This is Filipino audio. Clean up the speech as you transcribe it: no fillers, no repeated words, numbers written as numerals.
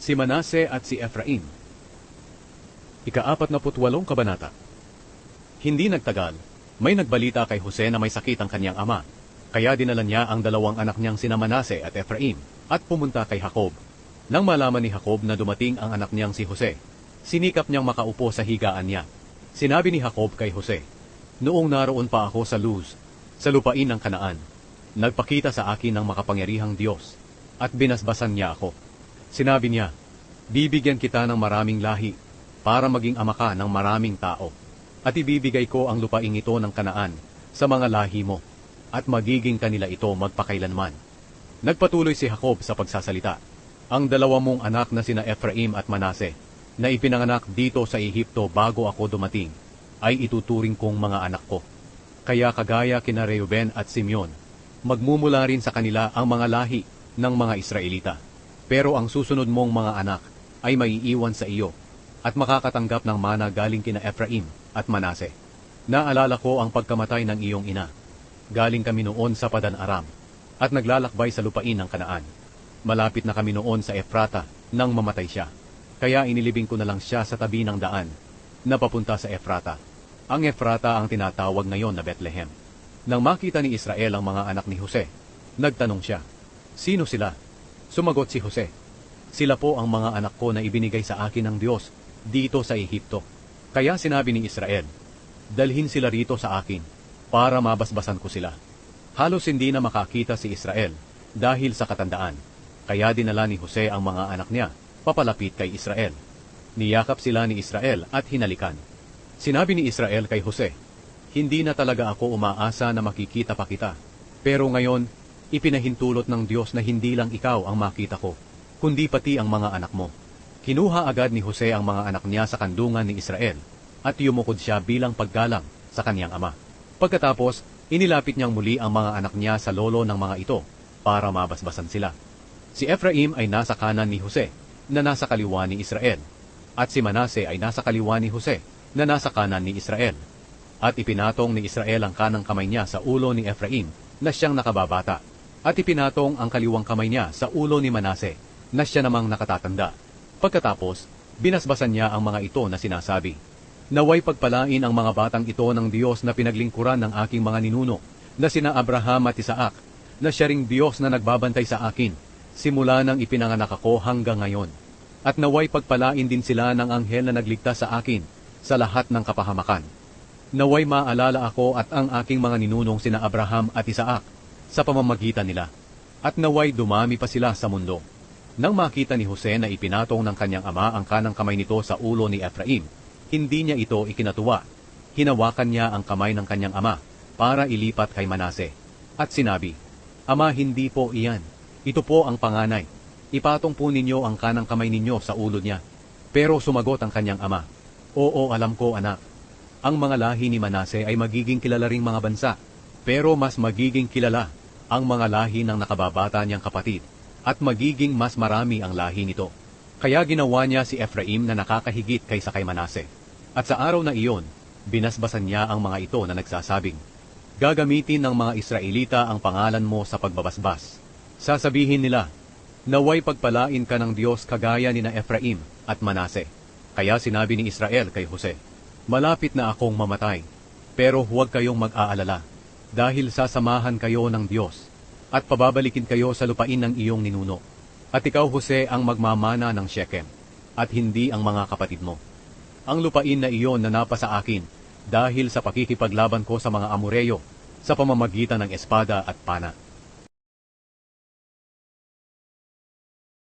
Si Manase at si Efraim. Ika-48 kabanata. Hindi nagtagal, may nagbalita kay Jose na may sakit ang kanyang ama. Kaya dinala niya ang dalawang anak niyang sina Manase at Efraim at pumunta kay Jacob. Nang malaman ni Jacob na dumating ang anak niyang si Jose, sinikap niyang makaupo sa higaan niya. Sinabi ni Jacob kay Jose, "Noong naroon pa ako sa Luz, sa lupain ng Kanaan, nagpakita sa akin ng makapangyarihang Diyos at binasbasan niya ako. Sinabi niya, bibigyan kita ng maraming lahi para maging ama ka ng maraming tao. At ibibigay ko ang lupaing ito ng Kanaan sa mga lahi mo at magiging kanila ito magpakailanman." Nagpatuloy si Jacob sa pagsasalita. "Ang dalawa mong anak na sina Efraim at Manase, na ipinanganak dito sa Ehipto bago ako dumating, ay ituturing kong mga anak ko. Kaya kagaya kina Reuben at Simeon, magmumula rin sa kanila ang mga lahi ng mga Israelita. Pero ang susunod mong mga anak ay maiiwan sa iyo at makakatanggap ng mana galing kina Efraim at Manase. Naalala ko ang pagkamatay ng iyong ina. Galing kami noon sa Padan-aram at naglalakbay sa lupain ng Kanaan. Malapit na kami noon sa Efrata nang mamatay siya. Kaya inilibing ko na lang siya sa tabi ng daan na papunta sa Efrata. Ang Efrata ang tinatawag ngayon na Bethlehem." Nang makita ni Israel ang mga anak ni Jose, nagtanong siya, "Sino sila?" Sumagot si Jose, "Sila po ang mga anak ko na ibinigay sa akin ng Diyos dito sa Ehipto." Kaya sinabi ni Israel, "Dalhin sila rito sa akin para mabasbasan ko sila." Halos hindi na makakita si Israel dahil sa katandaan. Kaya dinala ni Jose ang mga anak niya papalapit kay Israel. Niyakap sila ni Israel at hinalikan. Sinabi ni Israel kay Jose, "Hindi na talaga ako umaasa na makikita pa kita. Pero ngayon, ipinahintulot ng Diyos na hindi lang ikaw ang makita ko, kundi pati ang mga anak mo." Kinuha agad ni Jose ang mga anak niya sa kandungan ni Israel at yumukod siya bilang paggalang sa kanyang ama. Pagkatapos, inilapit niyang muli ang mga anak niya sa lolo ng mga ito para mabasbasan sila. Si Efraim ay nasa kanan ni Jose na nasa kaliwa ni Israel, at si Manase ay nasa kaliwa ni Jose na nasa kanan ni Israel. At ipinatong ni Israel ang kanang kamay niya sa ulo ni Efraim na siyang nakababata, at ipinatong ang kaliwang kamay niya sa ulo ni Manase na siya namang nakatatanda. Pagkatapos, binasbasan niya ang mga ito na sinasabi, "Naway pagpalain ang mga batang ito ng Diyos na pinaglingkuran ng aking mga ninuno, na sina Abraham at Isaac, na siya ring Diyos na nagbabantay sa akin, simula nang ipinanganak ako hanggang ngayon. At naway pagpalain din sila ng anghel na nagligtas sa akin sa lahat ng kapahamakan. Naway maalala ako at ang aking mga ninunong sina Abraham at Isaac sa pamamagitan nila, at naway dumami pa sila sa mundo." Nang makita ni Jose na ipinatong ng kanyang ama ang kanang kamay nito sa ulo ni Efraim, hindi niya ito ikinatuwa. Hinawakan niya ang kamay ng kanyang ama para ilipat kay Manase, at sinabi, "Ama, hindi po iyan. Ito po ang panganay. Ipatong po ninyo ang kanang kamay ninyo sa ulo niya." Pero sumagot ang kanyang ama, "Oo, alam ko, anak. Ang mga lahi ni Manase ay magiging kilala ring mga bansa, pero mas magiging kilala ang mga lahi ng nakababata niyang kapatid, at magiging mas marami ang lahi nito." Kaya ginawa niya si Efraim na nakakahigit kaysa kay Manase. At sa araw na iyon, binasbasan niya ang mga ito na nagsasabing, "Gagamitin ng mga Israelita ang pangalan mo sa pagbabasbas. Sasabihin nila, naway pagpalain ka ng Diyos kagaya ni na Efraim at Manase." Kaya sinabi ni Israel kay Jose, "Malapit na akong mamatay, pero huwag kayong mag-aalala, dahil sasamahan kayo ng Diyos, at pababalikin kayo sa lupain ng iyong ninuno. At ikaw, Jose, ang magmamana ng Shechem, at hindi ang mga kapatid mo. Ang lupain na iyon na napasa akin dahil sa pakikipaglaban ko sa mga Amoreyo sa pamamagitan ng espada at pana.